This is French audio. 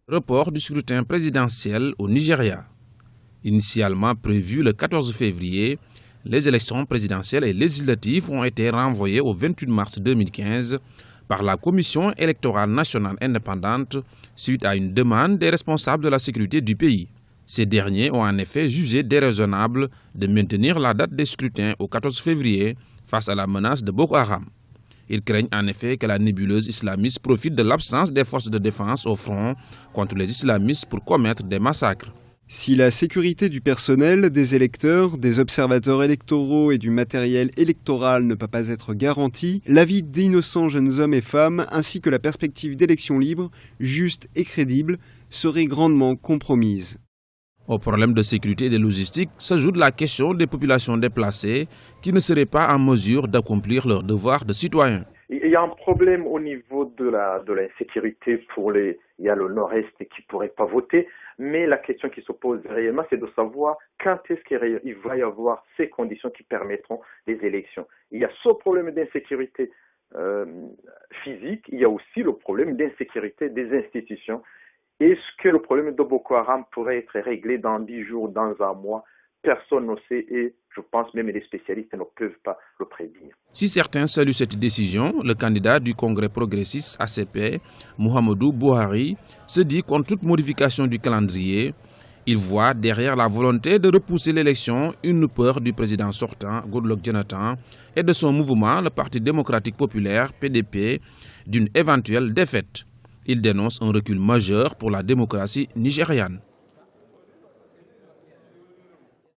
Report du scrutin présidentiel au Nigeria. Initialement prévu le 14 février, les élections présidentielles et législatives ont été renvoyées au 28 mars 2015 par la Commission électorale nationale indépendante suite à une demande des responsables de la sécurité du pays. Ces derniers ont en effet jugé déraisonnable de maintenir la date des scrutins au 14 février face à la menace de Boko Haram. Ils craignent en effet que la nébuleuse islamiste profite de l'absence des forces de défense au front contre les islamistes pour commettre des massacres. Si la sécurité du personnel, des électeurs, des observateurs électoraux et du matériel électoral ne peut pas être garantie, la vie d'innocents jeunes hommes et femmes ainsi que la perspective d'élections libres, justes et crédibles seraient grandement compromises. Au problème de sécurité et de logistique s'ajoute la question des populations déplacées qui ne seraient pas en mesure d'accomplir leurs devoirs de citoyens. Il y a un problème au niveau de l'insécurité il y a le nord-est qui ne pourrait pas voter, mais la question qui se pose réellement, c'est de savoir quand est-ce qu'il va y avoir ces conditions qui permettront les élections. Il y a ce problème d'insécurité physique, il y a aussi le problème d'insécurité des institutions. Est-ce que le problème de Boko Haram pourrait être réglé dans 10 jours, dans un mois? Personne ne sait et je pense même les spécialistes ne peuvent pas le prédire. Si certains saluent cette décision, le candidat du Congrès progressiste ACP, Muhammadu Buhari, se dit contre toute modification du calendrier. Il voit derrière la volonté de repousser l'élection une peur du président sortant, Goodluck Jonathan, et de son mouvement, le Parti démocratique populaire, PDP, d'une éventuelle défaite. Il dénonce un recul majeur pour la démocratie nigériane.